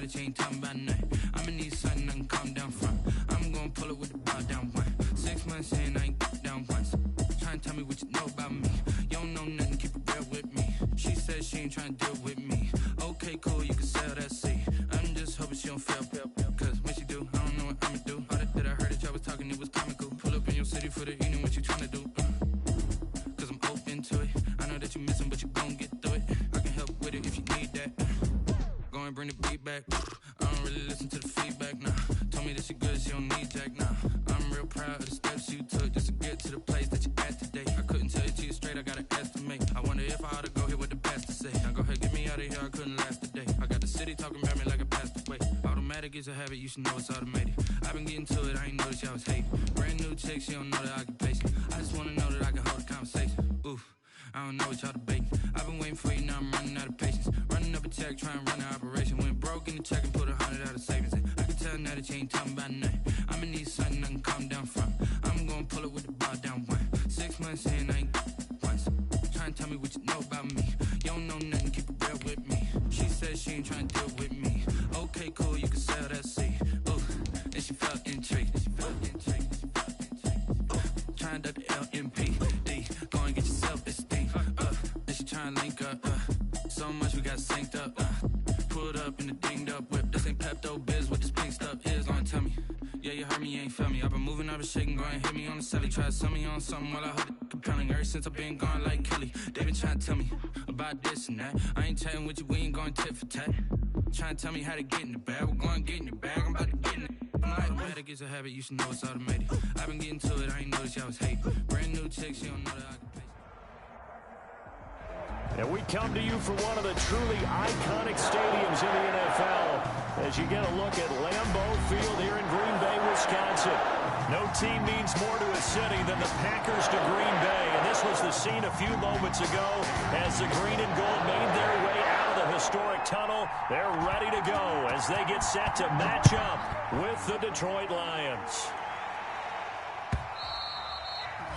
that you ain't talking about nothing. I'ma need something I can calm down from. I'm gonna pull it with the bar down one. 6 months in, I ain't down once. Trying to tell me what you know about me. You don't know nothing, keep it real with me. She said she ain't trying to deal with me. Okay, cool, you can sell that seat. I'm just hoping she don't fail. Cause when she do, I don't know what I'ma do. All that I heard that y'all was talking, it was comical. Pull up in your city for the evening, what you trying to do? Cause I'm open to it. I know that you missing, but you gon' get through it. I can help with it if you need that. Go and bring the beat back. I don't really listen to the feedback, nah. Told me that she good, she don't need jack, nah. I'm real proud of the steps you took just to get to the place that you're at today. I couldn't tell it to you straight, I gotta estimate. I wonder if I ought to go here with the past to say. Now go ahead, get me out of here, I couldn't last a day. I got the city talking about me like I passed away. Automatic is a habit, you should know it's automated. I've been getting to it, I ain't noticed y'all was hating. Brand new chick, she don't know the occupation. I just wanna know that I can hold a conversation. Oof, I don't know what y'all debating. I've been waiting for you, now I'm running out of patience. Running up a check, trying to run an operation. Went broke in the check and put 100 out of savings in. I can tell now that you ain't talking about nothing. I'ma need something I can calm down from. I'm gonna pull it with the bar down one. 6 months in, I ain't once. Trying to tell me what you know about me. You don't know nothing, keep it real with me. She said she ain't trying to deal with me. Okay, cool, you can sell that seat. Ooh, and she felt intrigued. Trying to duck the LMPD. Go and get your self-esteem. And she trying to link up. So much we got synced up. Pulled up in the dinged up whip. This ain't Pepto-Biz, what this pink stuff is. Gonna tell me. Yeah, you heard me, you ain't felt me. I've been moving, I've been shaking, go and hit me on the celly. Try to sell me on something while I hold it compelling. Ever since I've been gone like Kelly, they been trying to tell me about this and that. I ain't chatting with you, we ain't going tit for tat. Trying to tell me how to get in the bag. We're going to get in the bag, I'm about to get in it. I'm like, automatic is a habit, you should know it's automated. I've been getting to it, I ain't noticed y'all was hating. Brand new chick, she don't know the occupation. And we come to you from one of the truly iconic stadiums in the NFL as you get a look at Lambeau Field here in Green Bay, Wisconsin. No team means more to a city than the Packers to Green Bay. And this was the scene a few moments ago as the green and gold made their way out of the historic tunnel. They're ready to go as they get set to match up with the Detroit Lions.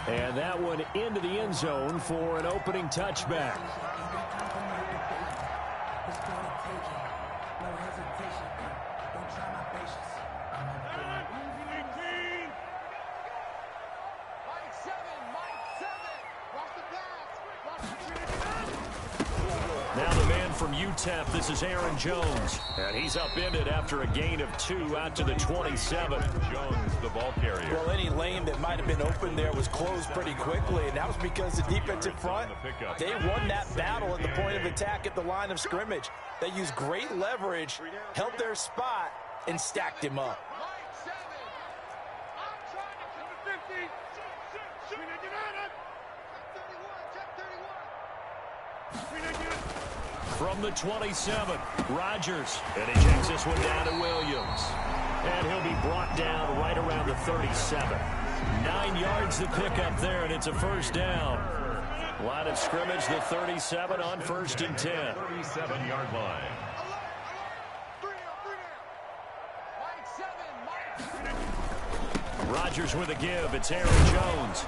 And that one into the end zone for an opening touchback. Now the man from UTEP, this is Aaron Jones. And he's upended after a gain of 2 out to the 27. Jones, the ball carrier. Well, any lane that might have been open there was closed pretty quickly, and that was because the defensive front, they won that battle at the point of attack at the line of scrimmage. They used great leverage, held their spot, and stacked him up. From the 27, Rodgers, and he checks this one down to Williams. And he'll be brought down right around the 37. 9 yards to pick up there, and it's a first down. Line of scrimmage, the 37 on 1st and 10. 37-yard line. Rodgers with a give. It's Aaron Jones.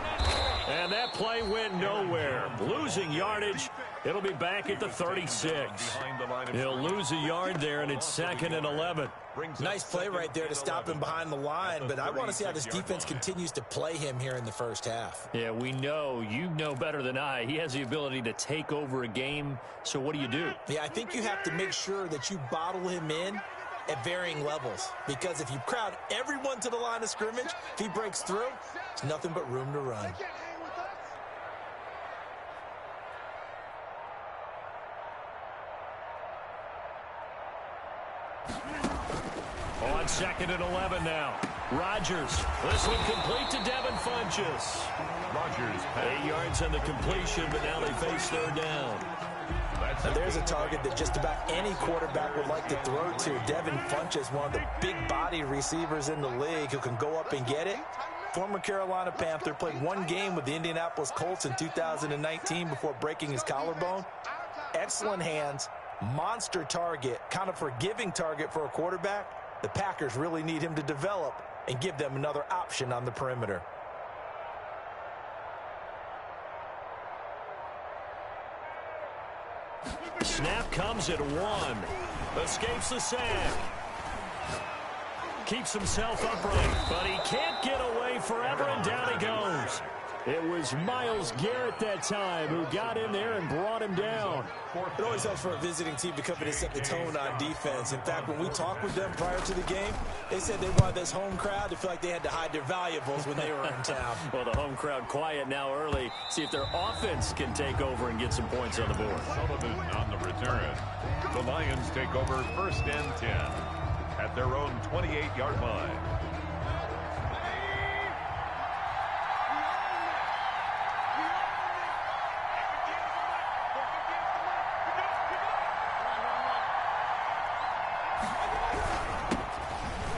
And that play went nowhere. Losing yardage. It'll be back at the 36. He'll lose a yard there, and it's 2nd and 11. Nice play right there to stop him behind the line, but I want to see how this defense continues to play him here in the first half. Yeah, we know. You know better than I. He has the ability to take over a game, so what do you do? Yeah, I think you have to make sure that you bottle him in at varying levels, because if you crowd everyone to the line of scrimmage, if he breaks through, there's nothing but room to run. On 2nd and 11 now. Rodgers. This one complete to Devin Funchess. Rodgers. 8 yards on the completion, but now they face 3rd down. Now there's a target that just about any quarterback would like to throw to. Devin Funchess, one of the big-body receivers in the league who can go up and get it. Former Carolina Panther, played 1 game with the Indianapolis Colts in 2019 before breaking his collarbone. Excellent hands, monster target, kind of forgiving target for a quarterback. The Packers really need him to develop and give them another option on the perimeter. Snap comes at 1. Escapes the sack. Keeps himself upright, but he can't get away forever, and down he goes. It was Myles Garrett that time who got in there and brought him down. It always helps for a visiting team to come in and set the tone on defense. In fact, when we talked with them prior to the game, they said they wanted this home crowd to feel like they had to hide their valuables when they were in town. Well, the home crowd quiet now early. See if their offense can take over and get some points on the board. Sullivan on the return. The Lions take over 1st and 10 at their own 28-yard line.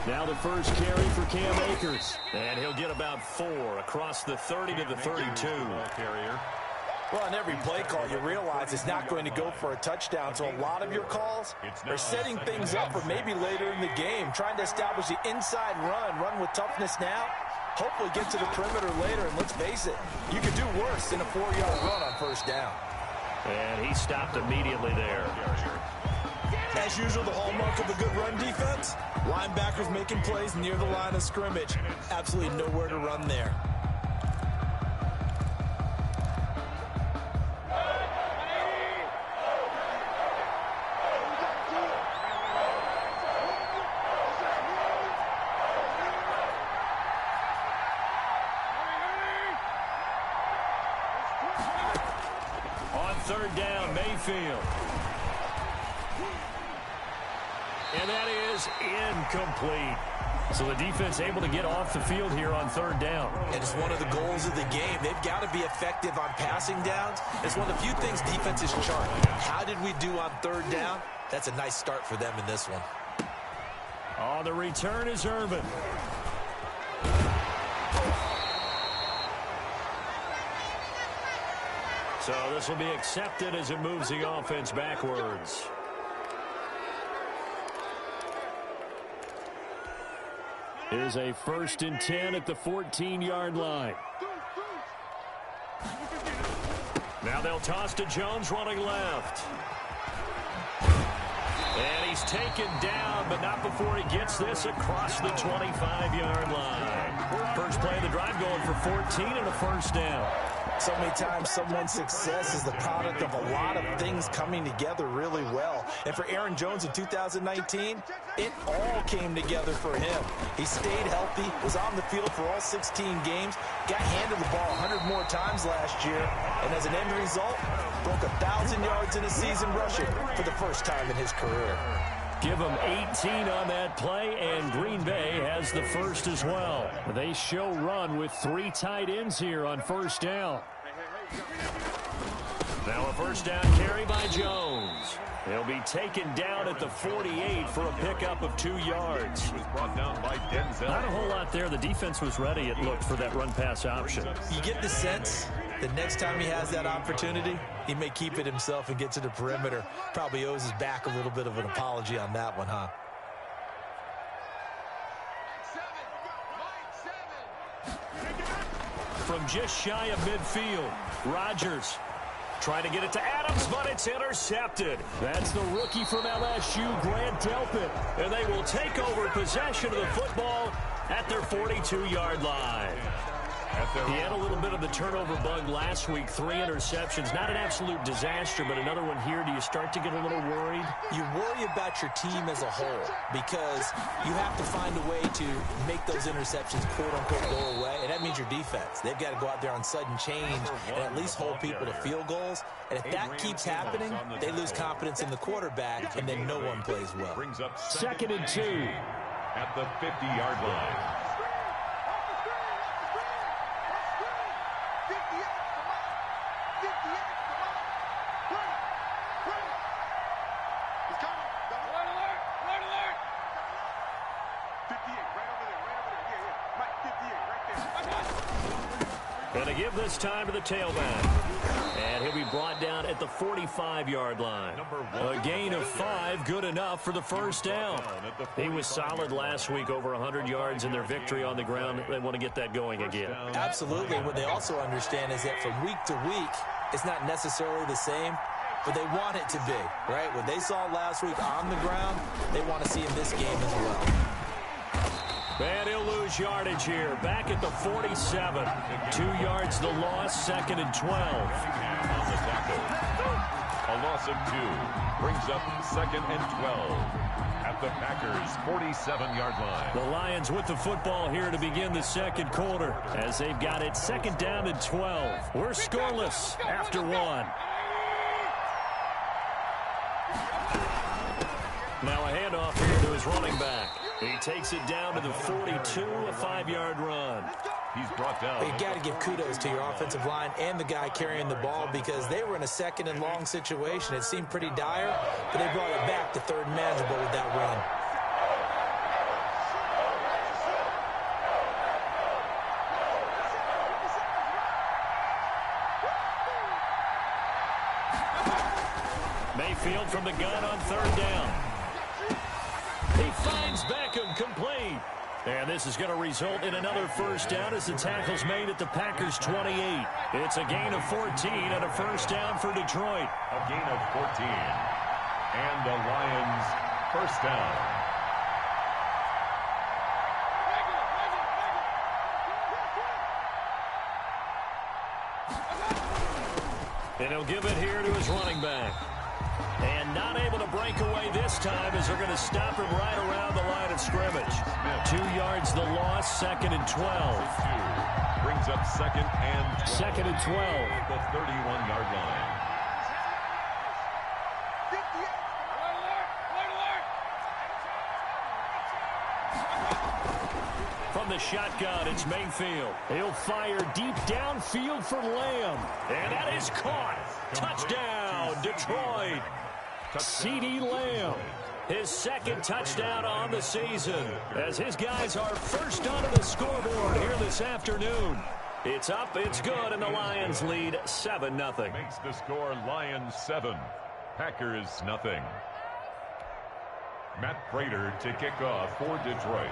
Now the first carry for Cam Akers. And he'll get about 4 across the 30 to the 32. Well, on every play call, you realize it's not going to go for a touchdown. So a lot of your calls are setting things up for maybe later in the game, trying to establish the inside run with toughness now, hopefully get to the perimeter later. And let's face it, you could do worse than a 4-yard run on 1st down. And he stopped immediately there. As usual, the hallmark of a good run defense, linebackers making plays near the line of scrimmage. Absolutely nowhere to run there. On 3rd down, Mayfield. And that is incomplete. So the defense able to get off the field here on 3rd down. And it's one of the goals of the game. They've got to be effective on passing downs. It's one of the few things defenses chart. How did we do on 3rd down? That's a nice start for them in this one. On the return is Urban. So this will be accepted as it moves the offense backwards. Here's a 1st and 10 at the 14-yard line. Now they'll toss to Jones running left. And he's taken down, but not before he gets this across the 25-yard line. First play of the drive going for 14 and a 1st down. So many times someone's success is the product of a lot of things coming together really well. And for Aaron Jones in 2019, it all came together for him. He stayed healthy, was on the field for all 16 games, got handed the ball 100 more times last year, and as an end result, broke 1,000 yards in a season rushing for the first time in his career. Give him 18 on that play, and Green Bay has the first as well. They show run with 3 tight ends here on 1st down. Now a 1st down carry by Jones. He'll be taken down at the 48 for a pickup of 2 yards. Was brought down by Denzel. Not a whole lot there. The defense was ready, it looked, for that run-pass option. You get the sense that next time he has that opportunity, he may keep it himself and get to the perimeter. Probably owes his back a little bit of an apology on that one, huh? From just shy of midfield, Rodgers trying to get it to Adams, but it's intercepted. That's the rookie from LSU, Grant Delpit. And they will take over possession of the football at their 42-yard line. He had a little bit of the turnover bug last week, 3 interceptions. Not an absolute disaster, but another one here. Do you start to get a little worried? You worry about your team as a whole because you have to find a way to make those interceptions, quote-unquote, go away, and that means your defense. They've got to go out there on sudden change and at least hold people to field goals. And if that keeps happening, they lose confidence in the quarterback, and then no one plays well. 2nd and 2. At the 50-yard line. Going to give this time to the tailback. And he'll be brought down at the 45-yard line. A gain of 5, good enough for the 1st down. He was solid last week, over 100 yards in their victory on the ground. They want to get that going again. Absolutely. What they also understand is that from week to week, it's not necessarily the same. but they want it to be, right? What they saw last week on the ground, they want to see in this game as well. And he'll lose yardage here. Back at the 47. 2 yards the loss, 2nd and 12. On the tackle. A loss of 2 brings up 2nd and 12 at the Packers' 47-yard line. The Lions with the football here to begin the second quarter as they've got it 2nd down and 12. We're scoreless after 1. Now a handoff here to his running back. He takes it down to the 42, a 5-yard run. He's brought down. You got to give kudos to your offensive line and the guy carrying the ball because they were in a 2nd and long situation. It seemed pretty dire, but they brought it back to 3rd and manageable with that run. Mayfield from the gun on 3rd down. He finds Beckham complete. And this is going to result in another 1st down as the tackle's made at the Packers' 28. It's a gain of 14 and a 1st down for Detroit. A gain of 14. And the Lions' 1st down. And he'll give it here to his running back. And not able to break away this time as they're going to stop him right around the line of scrimmage. 2 yards the loss, 2nd and 12. Brings up 2nd and 12. 2nd and 12. The 31-yard line. From the shotgun, it's Mayfield. He'll fire deep downfield for Lamb. And that is caught. Touchdown, Detroit. CeeDee Lamb, his 2nd touchdown on the season as his guys are first onto the scoreboard here this afternoon. It's up, it's good, and the Lions lead 7-0. Makes the score Lions 7, Packers nothing. Matt Prater to kick off for Detroit.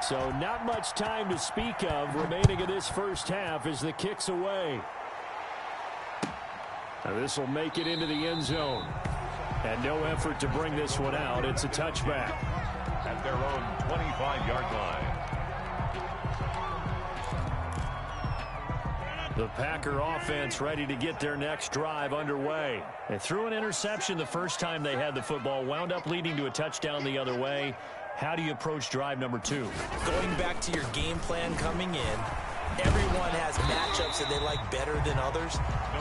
So not much time to speak of remaining in this first half as the kick's away. Now this will make it into the end zone. And no effort to bring this one out. It's a touchback. At their own 25-yard line. The Packer offense ready to get their next drive underway. They threw an interception the first time they had the football, wound up leading to a touchdown the other way. How do you approach drive number 2? Going back to your game plan coming in, everyone has matchups that they like better than others,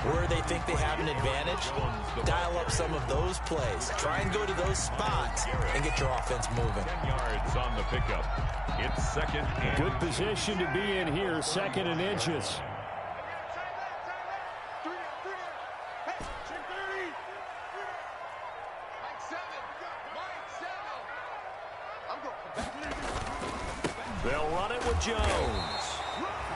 where they think they have an advantage. Dial up some of those plays. Try and go to those spots and get your offense moving. 10 yards on the pickup. It's 2nd and... Good position to be in here, 2nd and inches. They'll run it with Jones.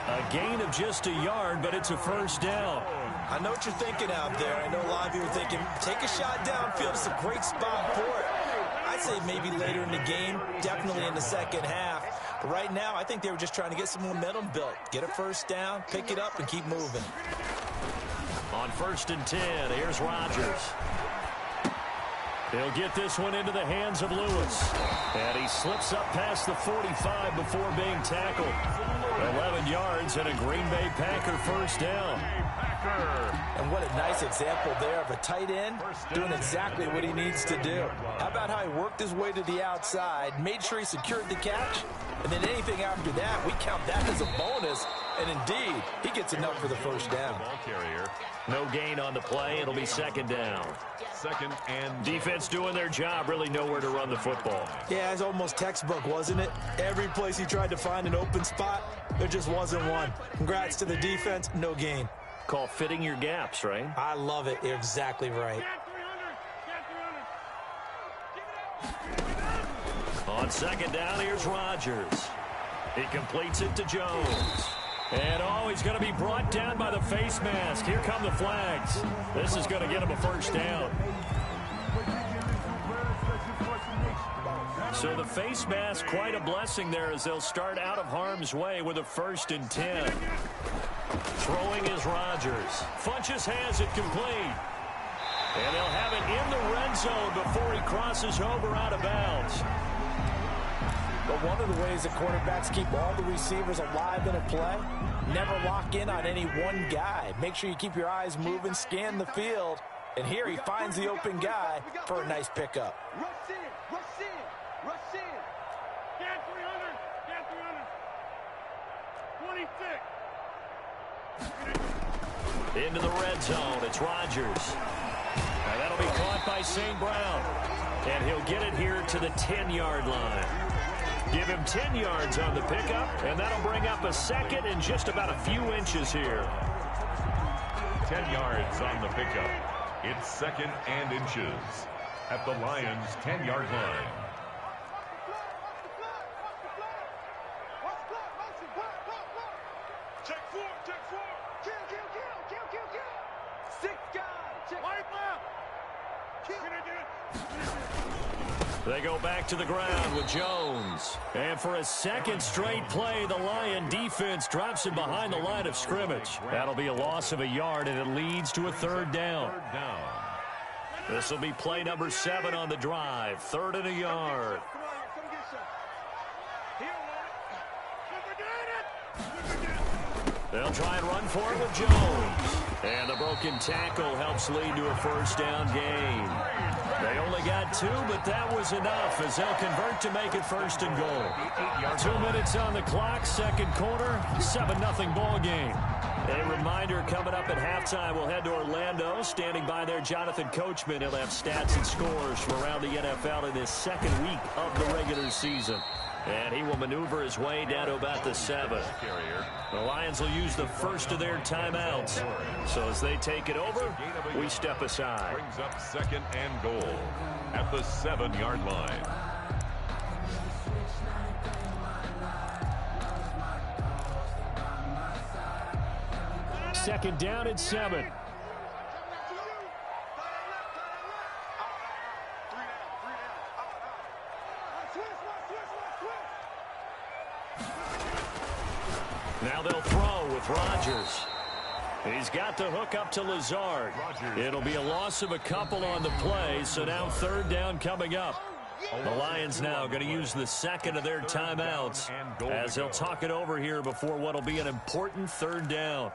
A gain of just a yard, but it's a 1st down. I know what you're thinking out there. I know a lot of you are thinking, take a shot downfield. It's a great spot for it. I'd say maybe later in the game, definitely in the second half. But right now, I think they were just trying to get some momentum built. Get a 1st down, pick it up, and keep moving. On 1st and 10, here's Rodgers. He'll get this one into the hands of Lewis. And he slips up past the 45 before being tackled. 11 yards and a Green Bay Packer 1st down. And what a nice example there of a tight end doing exactly what he needs to do. How about how he worked his way to the outside, made sure he secured the catch, and then anything after that, we count that as a bonus. And indeed, he gets enough for the 1st down. Ball carrier. No gain on the play. It'll be 2nd down. 2nd and... Defense doing their job, really nowhere to run the football. Yeah, it's almost textbook, wasn't it? Every place he tried to find an open spot, there just wasn't one. Congrats to the defense, no gain. Call fitting your gaps, right? I love it. You're exactly right. On 2nd down, here's Rodgers. He completes it to Jones. And oh, he's going to be brought down by the face mask. Here come the flags. This is going to get him a 1st down. So the face mask, quite a blessing there as they'll start out of harm's way with a 1st and 10. Throwing is Rodgers. Funches has it complete. end zone before he crosses over out of bounds. But one of the ways that quarterbacks keep all the receivers alive in a play, never lock in on any one guy. Make sure you keep your eyes moving, scan the field. And here he finds the open guy for a nice pickup. Rush in, rush in, rush in. Get 300, get 300. 26. Into the red zone, it's Rodgers. Now that'll be caught by St. Brown. And he'll get it here to the 10-yard line. Give him 10 yards on the pickup, and that'll bring up a second and just about a few inches here. 10 yards on the pickup. It's second and inches at the Lions' 10-yard line. Check four. Kill. 6 guys. Check. White left. They go back to the ground with Jones. And for a second straight play, the Lion defense drops him behind the line of scrimmage. That'll be a loss of a yard, and it leads to a third down. This will be play number 7 on the drive. 3rd and a yard. They'll try and run for it with Jones. And the broken tackle helps lead to a first down gain. They only got 2, but that was enough as they'll convert to make it 1st and goal. 2 minutes on the clock, second quarter, 7-0 ball game. A reminder coming up at halftime, we'll head to Orlando. Standing by there, Jonathan Coachman. He'll have stats and scores from around the NFL in this second week of the regular season. And he will maneuver his way down to about the 7th. The Lions will use the first of their timeouts. So as they take it over, we step aside. Brings up second and goal at the 7-yard line. Second down at 7. Now they'll throw with Rodgers. He's got the hook up to Lazard. It'll be a loss of a couple on the play, so now 3rd down coming up. The Lions now going to use the second of their timeouts as they'll talk it over here before what will be an important 3rd down.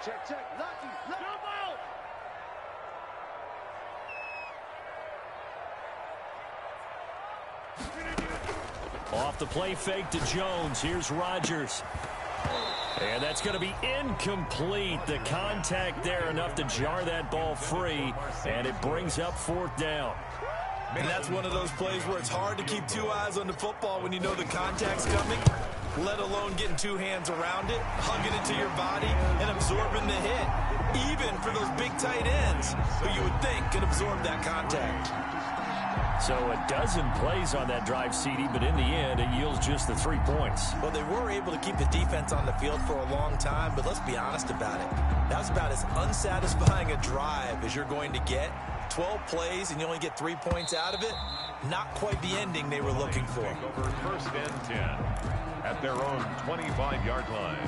Check. Lucky. Jump out. Off the play fake to Jones. Here's Rodgers. And that's going to be incomplete. The contact there enough to jar that ball free. And it brings up 4th down. And that's one of those plays where it's hard to keep 2 eyes on the football when you know the contact's coming, let alone getting 2 hands around it, hugging it to your body, and absorbing the hit. Even for those big tight ends who you would think could absorb that contact. So a dozen plays on that drive, CD, but in the end, it yields just the 3 points. Well, they were able to keep the defense on the field for a long time, but let's be honest about it. That was about as unsatisfying a drive as you're going to get. 12 plays and you only get 3 points out of it. Not quite the ending they were looking for. Over 1st and 10 at their own 25-yard line.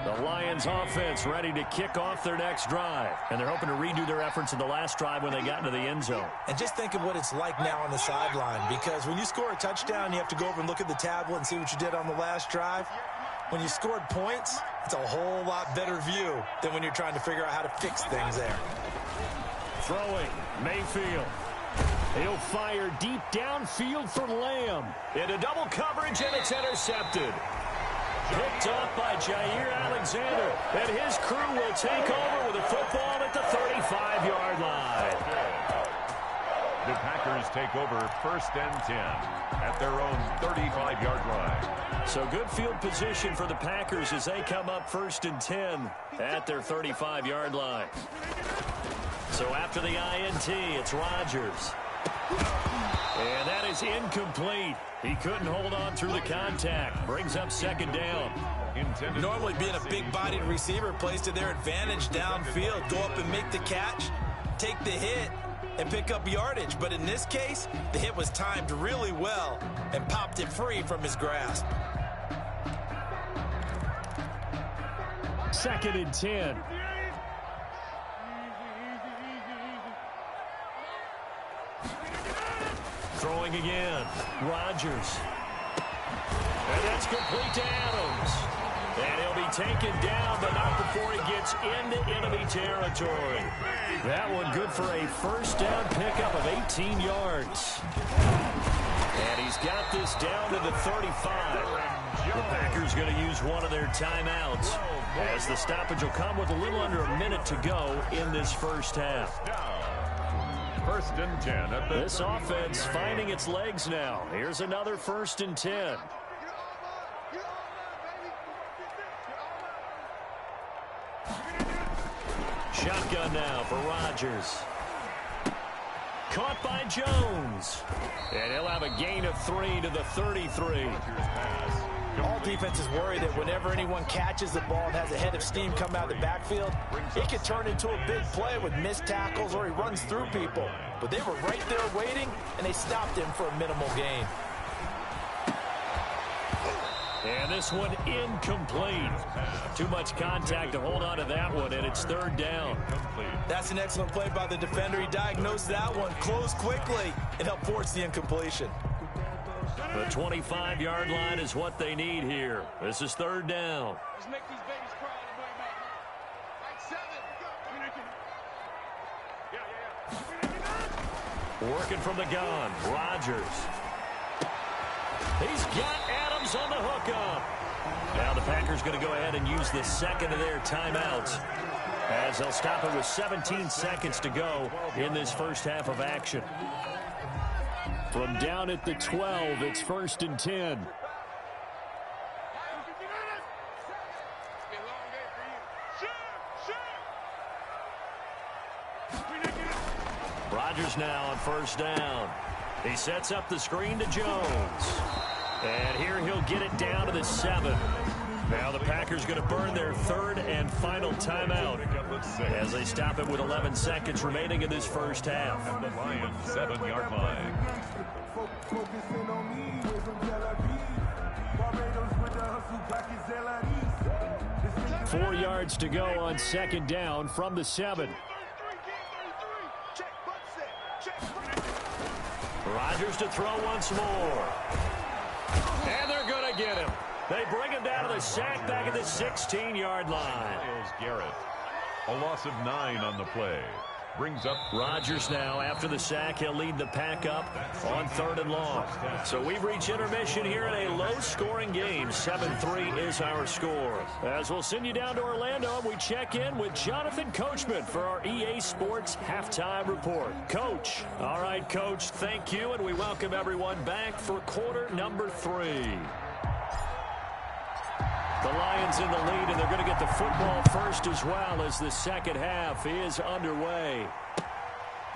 The Lions offense ready to kick off their next drive. And they're hoping to redo their efforts in the last drive when they got into the end zone. And just think of what it's like now on the sideline, because when you score a touchdown, you have to go over and look at the tablet and see what you did on the last drive. When you scored points, it's a whole lot better view than when you're trying to figure out how to fix things there. Throwing, Mayfield. He'll fire deep downfield for Lamb. Into double coverage, and it's intercepted. Picked off by Jair Alexander. And his crew will take over with a football at the 35-yard line. The Packers take over 1st and 10 at their own 35-yard line. So good field position for the Packers as they come up 1st and 10 at their 35-yard line. So after the INT, it's Rodgers. And that is incomplete. He couldn't hold on through the contact. Brings up second down. Normally being a big-bodied receiver plays to their advantage downfield. Go up and make the catch, take the hit, and pick up yardage. But in this case, the hit was timed really well and popped it free from his grasp. 2nd and 10. Throwing again. Rodgers. And that's complete to Adams. And he'll be taken down, but not before he gets into enemy territory. That one good for a first down pickup of 18 yards. And he's got this down to the 35. The Packers going to use one of their timeouts, as the stoppage will come with a little under a minute to go in this first half. 1st and 10. This offense finding its legs now. Here's another 1st and 10. Shotgun now for Rodgers. Caught by Jones. And he'll have a gain of 3 to the 33. All defenses worry that whenever anyone catches the ball and has a head of steam come out of the backfield, it could turn into a big play with missed tackles or he runs through people. But they were right there waiting, and they stopped him for a minimal gain. And this one incomplete. Too much contact to hold on to that one, and it's 3rd down. That's an excellent play by the defender. He diagnosed that one, closed quickly, and helped force the incompletion. The 25-yard line is what they need here. This is 3rd down. Let's make these babies cry on the way back. Like 7. Working from the gun. Rodgers. He's got Adams on the hookup. Now the Packers going to go ahead and use the second of their timeouts, as they'll stop it with 17 seconds to go in this first half of action. From down at the 12, it's 1st and 10. Rodgers now on 1st down. He sets up the screen to Jones. And here he'll get it down to the 7. Now the Packers going to burn their 3rd and final timeout, as they stop it with 11 seconds remaining in this first half. At the Lions' 7-yard line. 4 yards to go on 2nd down from the 7. Rodgers to throw once more. And they're going to get him. They bring him down to the sack back at the 16-yard line. Myles Garrett. A loss of 9 on the play. Brings up Rodgers now. After the sack, he'll lead the pack up on 3rd and long. So we've reached intermission here in a low-scoring game. 7-3 is our score. As we'll send you down to Orlando, we check in with Jonathan Coachman for our EA Sports Halftime Report. Coach. All right, Coach, thank you, and we welcome everyone back for quarter number 3. The Lions in the lead, and they're going to get the football first as well, as the second half is underway.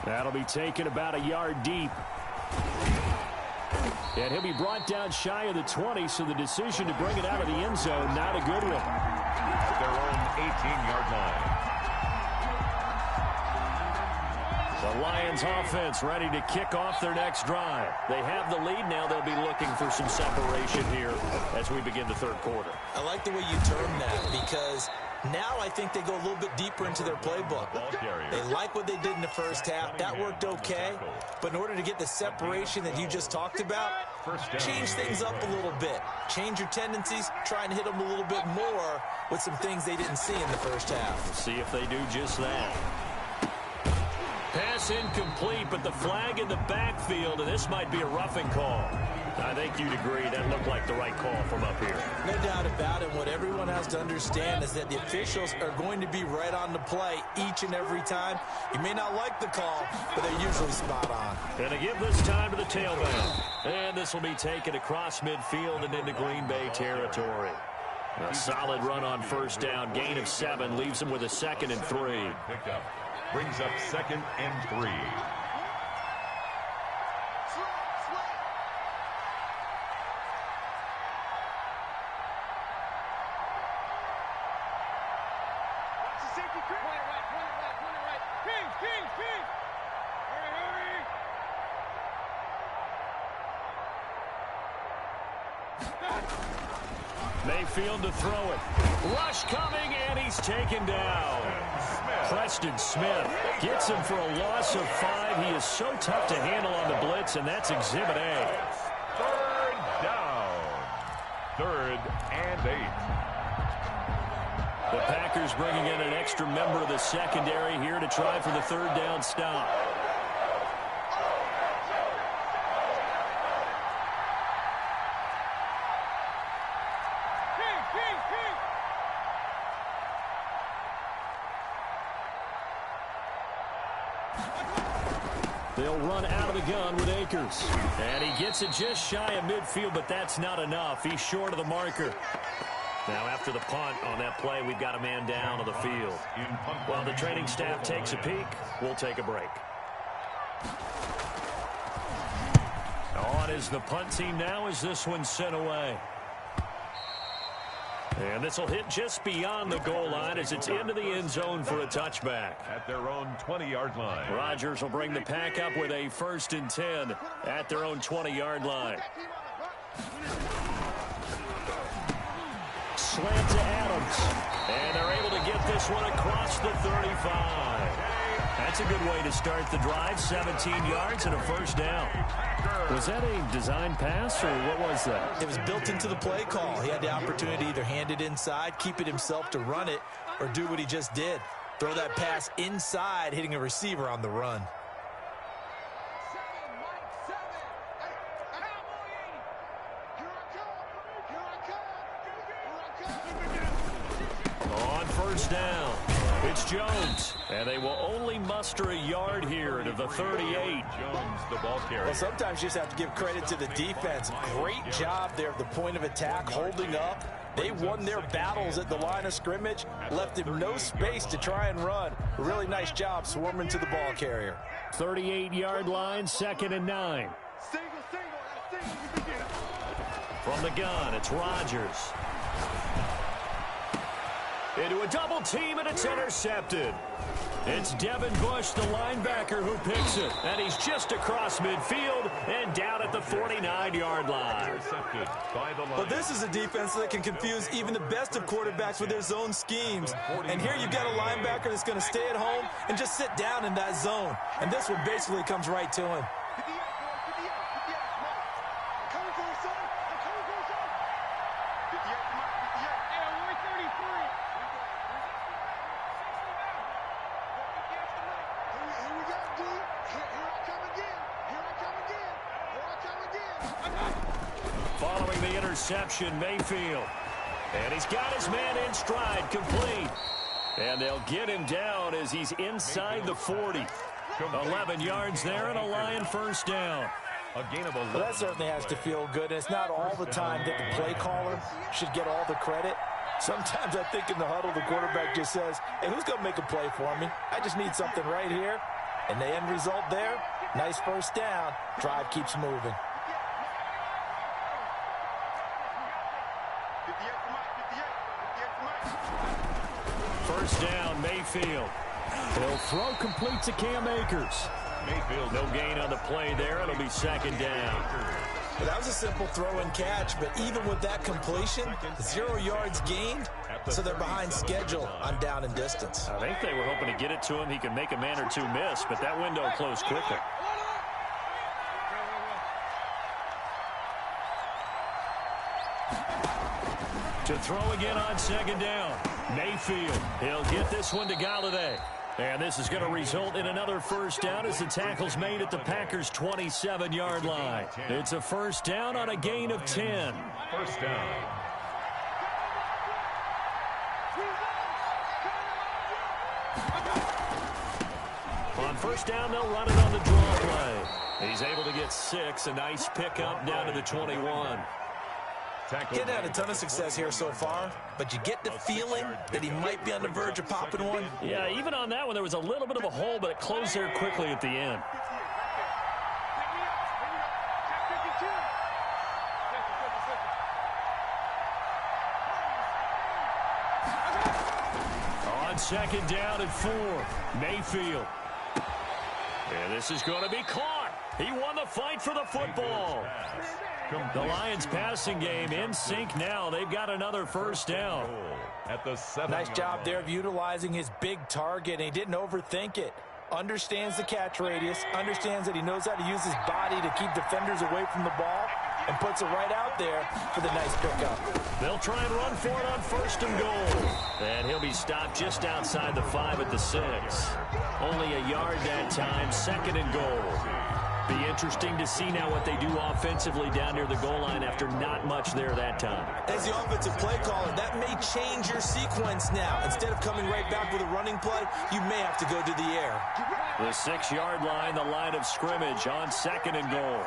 That'll be taken about a yard deep. And he'll be brought down shy of the 20, so the decision to bring it out of the end zone, not a good one. at their own 18-yard line. The Lions offense ready to kick off their next drive. They have the lead now. They'll be looking for some separation here as we begin the third quarter. I like the way you term that, because now I think they go a little bit deeper into their playbook. They like what they did in the first half. That worked okay. But in order to get the separation that you just talked about, change things up a little bit. Change your tendencies. Try and hit them a little bit more with some things they didn't see in the first half. We'll see if they do just that. Pass incomplete, but the flag in the backfield, and this might be a roughing call. I think you'd agree that looked like the right call from up here. No doubt about it. What everyone has to understand is that the officials are going to be right on the play each and every time. You may not like the call, but they're usually spot on. And to give this time to the tailback. And this will be taken across midfield and into Green Bay territory. A solid run on first down. Gain of 7 leaves them with a 2nd and 3. Picked up. Brings up 2nd and 3. Mayfield to throw it. Rush coming, and he's taken down. Preston Smith gets him for a loss of 5. He is so tough to handle on the blitz, and that's Exhibit A. Third down. 3rd and 8. The Packers bringing in an extra member of the secondary here to try for the 3rd down stop. They'll run out of the gun with Akers. And he gets it just shy of midfield, but that's not enough. He's short of the marker. Now, after the punt on that play, we've got a man down on the field. While the training staff takes a peek, we'll take a break. On is the punt team now as this one's sent away. And this will hit just beyond the goal line as it's into the end zone for a touchback. At their own 20-yard line. Rodgers will bring the pack up with a 1st and 10 at their own 20-yard line. Slant to Adams. And they're able to get this one across the 35. That's a good way to start the drive. 17 yards and a 1st down. Was that a design pass, or what was that? It was built into the play call. He had the opportunity to either hand it inside, keep it himself to run it, or do what he just did. Throw that pass inside, hitting a receiver on the run. On 1st down, it's Jones. And they will only muster a yard here to the 38. Jones, the ball carrier. Well, sometimes you just have to give credit to the defense. Great job there at the point of attack, holding up. They won their battles at the line of scrimmage, left him no space to try and run. A really nice job swarming to the ball carrier. 38-yard line, 2nd and 9. From the gun, it's Rodgers. Into a double team, and it's intercepted. It's Devin Bush, the linebacker, who picks it. And he's just across midfield and down at the 49-yard line. Intercepted by the line. But this is a defense that can confuse even the best of quarterbacks with their zone schemes. And here you've got a linebacker that's going to stay at home and just sit down in that zone. And this one basically comes right to him. Following the interception, Mayfield. And he's got his man in stride, complete. And they'll get him down as he's inside the 40. 11 yards there and a Lion 1st down. A gain of 11. Well, that certainly has to feel good. And it's not all the time that the play caller should get all the credit. Sometimes I think in the huddle, the quarterback just says, hey, who's going to make a play for me? I just need something right here. And the end result there, nice 1st down. Drive keeps moving. First down, Mayfield. He'll throw complete to Cam Akers. Mayfield. No gain on the play there. It'll be 2nd down. Well, that was a simple throw and catch, but even with that completion, 0 yards gained, so they're behind schedule on down and distance. I think they were hoping to get it to him. He could make a man or two miss, but that window closed quickly. To throw again on 2nd down. Mayfield. He'll get this one to Galladay. And this is going to result in another 1st down as the tackle's made at the Packers' 27-yard line. It's a 1st down on a gain of 10. 1st down. On 1st down, they'll run it on the draw play. He's able to get 6. A nice pickup down to the 21. Getting had a ton of success here so far, but you get the feeling that he might be on the verge of popping one. Yeah, even on that one, there was a little bit of a hole, but it closed there quickly at the end. On second down and 4. Mayfield. And this is going to be caught. He won the fight for the football. The Lions passing game in sync now. They've got another first down. At the 7. Nice job there of utilizing his big target, and he didn't overthink it. Understands the catch radius, understands that he knows how to use his body to keep defenders away from the ball, and puts it right out there for the nice pickup. They'll try and run for it on first and goal. And he'll be stopped just outside the 5 at the 6. Only a yard that time, second and goal. Be interesting to see now what they do offensively down near the goal line after not much there that time. As the offensive play caller, that may change your sequence now. Instead of coming right back with a running play, you may have to go to the air. The 6-yard line, the line of scrimmage on second and goal.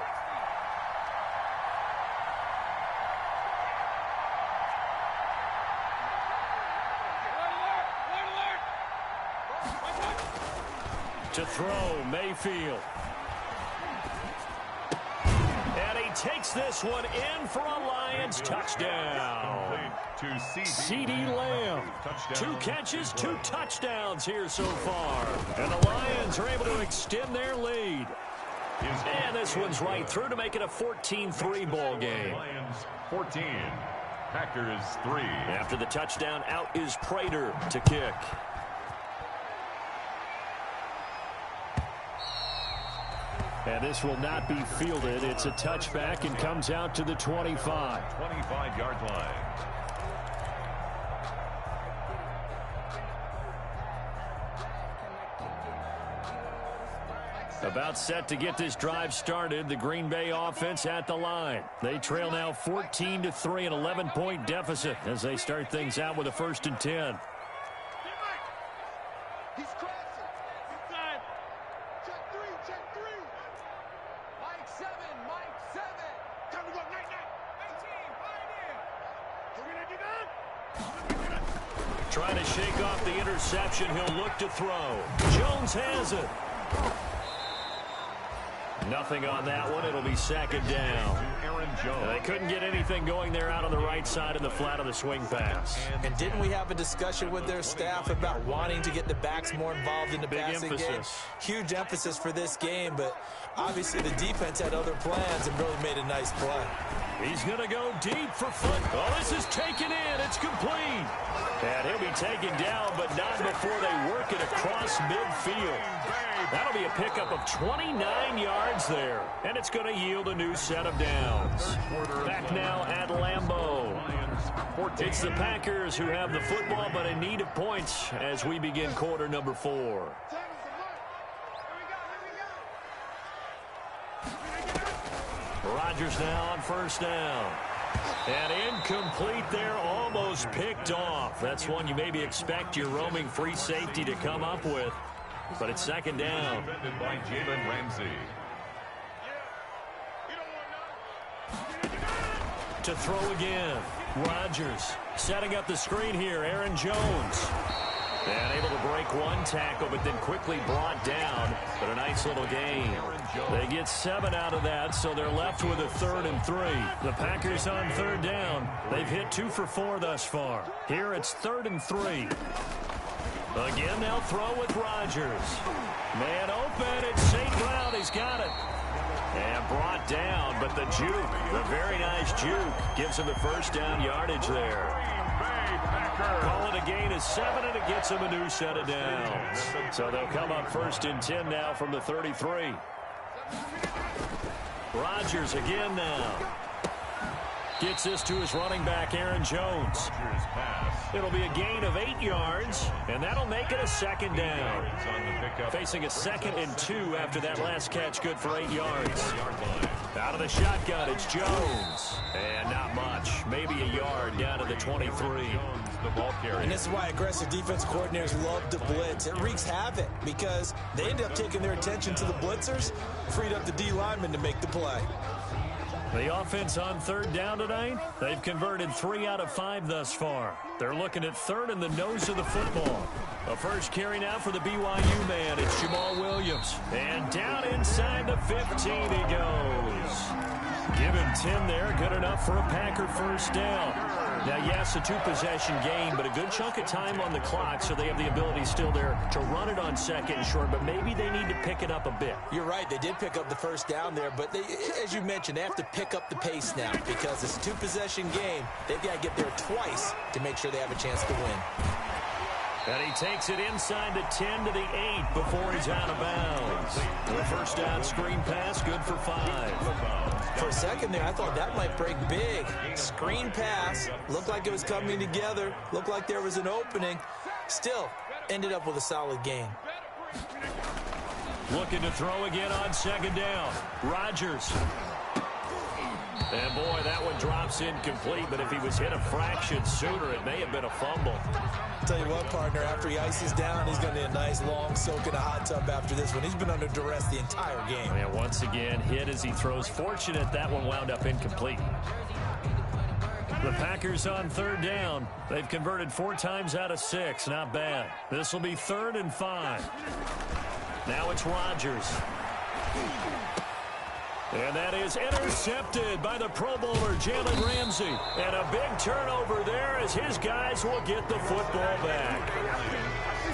To throw, Mayfield. And he takes this one in for a Lions touchdown. CeeDee Lamb. 2 catches, 2 touchdowns here so far. And the Lions are able to extend their lead. And this one's right through to make it a 14-3 ball game. Lions 14, Packers 3. After the touchdown, out is Prater to kick. And this will not be fielded. It's a touchback and comes out to the 25. 25-yard line. About set to get this drive started. The Green Bay offense at the line. They trail now 14-3, an 11-point deficit as they start things out with a 1st and 10. He's crossing. Inside. Check 3, check 3. Mike 7, Mike 7. Time to go, night, night. 18, find him. Trying to shake off the interception. He'll look to throw. Jones has it. Nothing on that one. It'll be second down. They couldn't get anything going there out on the right side in the flat of the swing pass. And didn't we have a discussion with their staff about wanting to get the backs more involved in the passing game? Huge emphasis for this game, but obviously the defense had other plans and really made a nice play. He's going to go deep for foot. Oh, this is taken in. It's complete. And he'll be taken down, but not before they work it across midfield. That'll be a pickup of 29 yards there, and it's going to yield a new set of downs. Back now at Lambeau. It's the Packers who have the football, but in need of points as we begin quarter number 4. Rodgers now on first down. And incomplete there, almost picked off. That's one you maybe expect your roaming free safety to come up with. But it's second down. Defended by Jalen Ramsey. To throw again. Rodgers setting up the screen here. Aaron Jones. And able to break one tackle, but then quickly brought down. But a nice little gain. They get 7 out of that, so they're left with a 3rd and 3. The Packers on third down. They've hit 2 for 4 thus far. Here it's 3rd and 3. Again, they'll throw with Rodgers. Man open, it's St. Brown. He's got it. And brought down, but the juke, the very nice juke, gives him the first down yardage there. Call it a gain of 7, and it gets him a new set of downs. So they'll come up 1st and 10 now from the 33. Rodgers again now. Gets this to his running back, Aaron Jones. It'll be a gain of 8 yards, and that'll make it a second down. Facing a 2nd and 2 after that last catch, good for 8 yards. Out of the shotgun, it's Jones. And not much, maybe a yard down to the 23. And this is why aggressive defense coordinators love to blitz. It wreaks havoc because they end up taking their attention to the blitzers, freed up the D lineman to make the play. The offense on third down tonight, they've converted 3 out of 5 thus far. They're looking at 3rd in the nose of the football. A first carry now for the BYU man. It's Jamal Williams. And down inside the 15 he goes. Give him 10 there. Good enough for a Packer first down. Now, yes, a two-possession game, but a good chunk of time on the clock, so they have the ability still there to run it on second and short, but maybe they need to pick it up a bit. You're right. They did pick up the first down there, but as you mentioned, they have to pick up the pace now because it's a two-possession game. They've got to get there twice to make sure they have a chance to win. And he takes it inside the 10 to the 8 before he's out of bounds. The first down screen pass, good for 5. For a second there, I thought that might break big. Screen pass, looked like it was coming together, looked like there was an opening. Still, ended up with a solid game. Looking to throw again on second down. Rodgers. And, boy, that one drops incomplete, but if he was hit a fraction sooner, it may have been a fumble. Tell you what, partner, after he ices down, he's going to need a nice long soak in a hot tub after this one. He's been under duress the entire game. Yeah, once again, hit as he throws. Fortunate that one wound up incomplete. The Packers on third down. They've converted 4 times out of 6. Not bad. This will be 3rd and 5. Now it's Rodgers. And that is intercepted by the Pro Bowler, Jalen Ramsey. And a big turnover there as his guys will get the football back.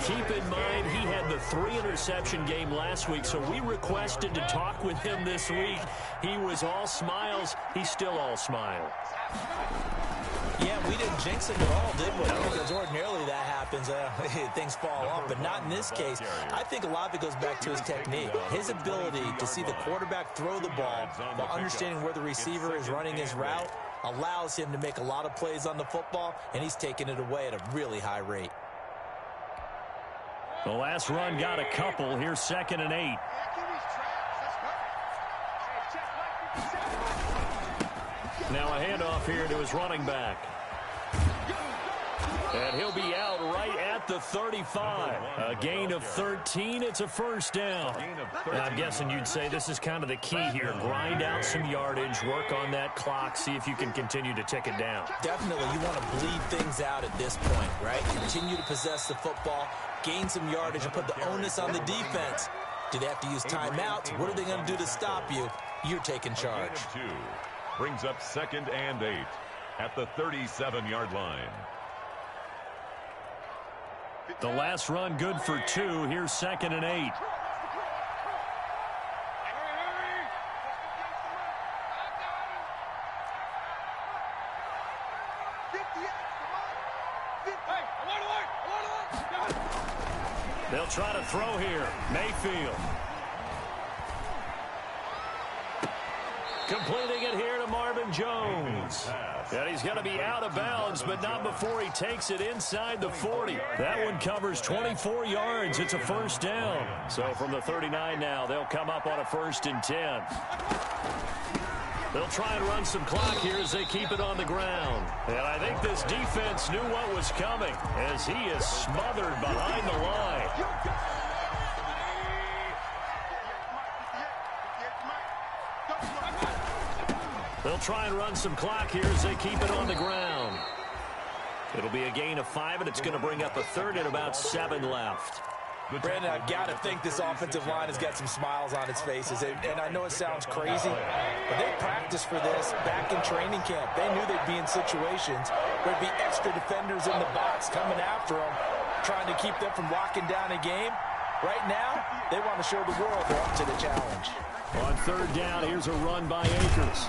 Keep in mind, he had the 3-interception game last week, so we requested to talk with him this week. He was all smiles. He's still all smile. Yeah, we didn't jinx him at all, did we? Because ordinarily that happens, things fall off, but not in this case. I think a lot of it goes back to his technique. His ability to see the quarterback throw the ball while understanding where the receiver is running his route allows him to make a lot of plays on the football, and he's taking it away at a really high rate. The last run got a couple. Here's 2nd and 8. Now a handoff here to his running back. And he'll be out right at the 35. A gain of 13. It's a first down. I'm guessing you'd say this is kind of the key here. Grind out some yardage, work on that clock, see if you can continue to tick it down. Definitely, you want to bleed things out at this point, right? Continue to possess the football, gain some yardage, and put the onus on the defense. Do they have to use timeouts? What are they going to do to stop you? You're taking charge. Brings up 2nd and 8 at the 37-yard line. The last run good for 2. Here's 2nd and 8. They'll try to throw here. Mayfield. Completing it here to Marvin Jones. And he's going to be out of bounds, but not before he takes it inside the 40. That one covers 24 yards. It's a first down. So from the 39 now, they'll come up on a 1st and 10. They'll try and run some clock here as they keep it on the ground. And I think this defense knew what was coming as he is smothered behind the line. They'll try and run some clock here as they keep it on the ground. It'll be a gain of 5, and it's going to bring up a 3rd and about 7 left. Brandon, I've got to think this offensive line has got some smiles on its faces. And I know it sounds crazy, but they practiced for this back in training camp. They knew they'd be in situations where there'd be extra defenders in the box coming after them, trying to keep them from locking down a game. Right now, they want to show the world they're up to the challenge. On 3rd down, here's a run by Akers.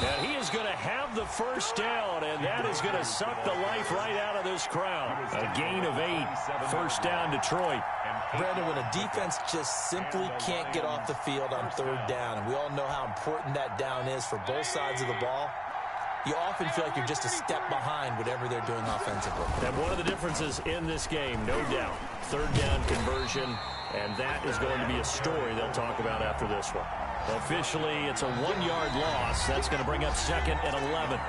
And he is going to have the first down, and that is going to suck the life right out of this crowd. A gain of 8. First down, Detroit. Brandon, when a defense just simply can't get off the field on 3rd down, and we all know how important that down is for both sides of the ball, you often feel like you're just a step behind whatever they're doing offensively. And one of the differences in this game, no doubt, 3rd down conversion, and that is going to be a story they'll talk about after this one. Officially, it's a 1-yard loss. That's going to bring up 2nd and 11.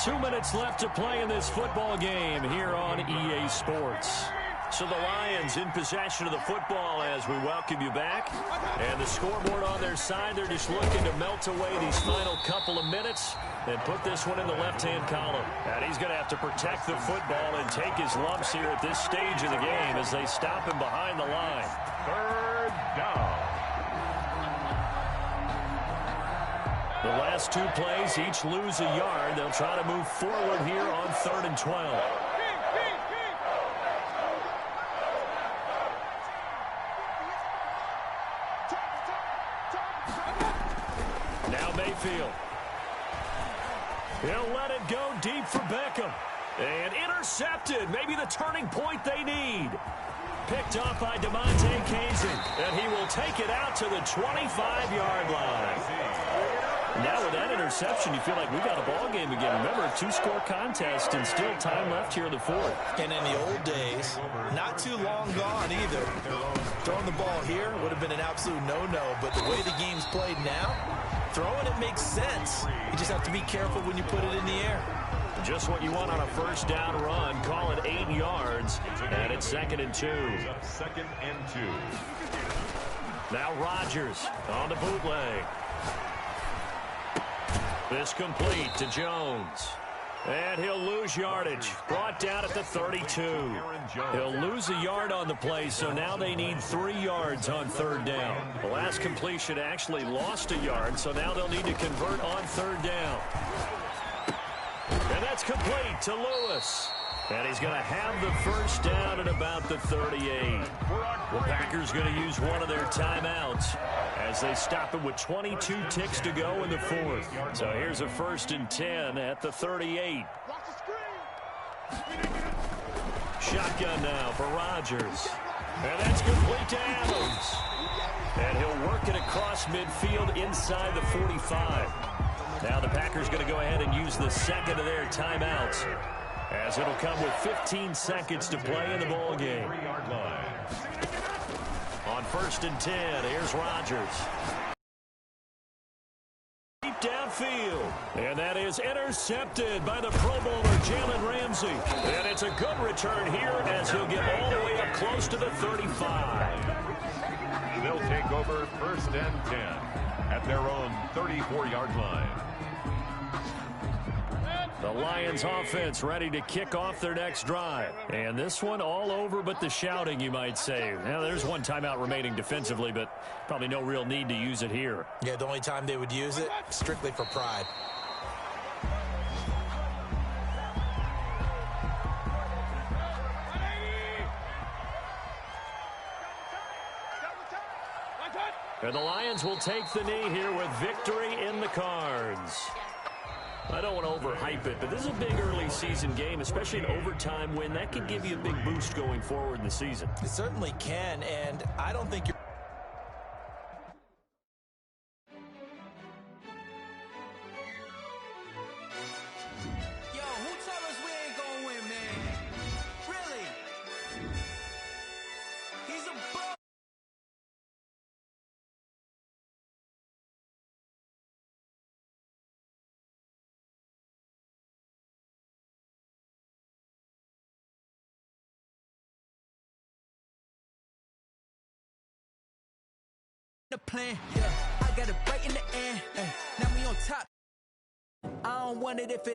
2 minutes left to play in this football game here on EA Sports. So the Lions in possession of the football as we welcome you back. And the scoreboard on their side, they're just looking to melt away these final couple of minutes and put this one in the left-hand column. And he's going to have to protect the football and take his lumps here at this stage of the game as they stop him behind the line. 3rd down. The last two plays each lose a yard. They'll try to move forward here on 3rd and 12. Now Mayfield. He'll let it go deep for Beckham. And intercepted. Maybe the turning point they need. Picked off by Demonte Kazin. And he will take it out to the 25-yard line. Now with that interception, you feel like we got a ball game again. Remember, a 2-score contest and still time left here in the 4th. And in the old days, not too long gone either. Throwing the ball here would have been an absolute no-no. But the way the game's played now, throwing it makes sense. You just have to be careful when you put it in the air. Just what you want on a first down run. Call it 8 yards. And it's 2nd and 2. 2nd and 2. Now Rodgers on the bootleg. This complete to Jones. And he'll lose yardage. Brought down at the 32. He'll lose a yard on the play, so now they need 3 yards on 3rd down. The last completion actually lost a yard, so now they'll need to convert on 3rd down. And that's complete to Lewis. And he's going to have the first down at about the 38. The Packers going to use one of their timeouts as they stop it with 22 ticks to go in the 4th. So here's a 1st and 10 at the 38. Shotgun now for Rodgers. And that's complete to Adams. And he'll work it across midfield inside the 45. Now the Packers going to go ahead and use the second of their timeouts, as it'll come with 15 seconds to play in the ball game. On 1st and 10, here's Rodgers. Deep downfield. And that is intercepted by the Pro Bowler Jalen Ramsey. And it's a good return here as he'll get all the way up close to the 35. They'll take over 1st and 10 at their own 34-yard line. The Lions offense ready to kick off their next drive. And this one all over but the shouting, you might say. Now, there's one timeout remaining defensively, but probably no real need to use it here. Yeah, the only time they would use it, strictly for pride. And the Lions will take the knee here with victory in the cards. I don't want to overhype it, but this is a big early season game, especially an overtime win. That could give you a big boost going forward in the season. It certainly can, and I don't think you're... Yo, who told us we ain't gonna win, man? Really? He's a bum. The plan, yeah, I got it right in the end. Now we on top. I don't want it if it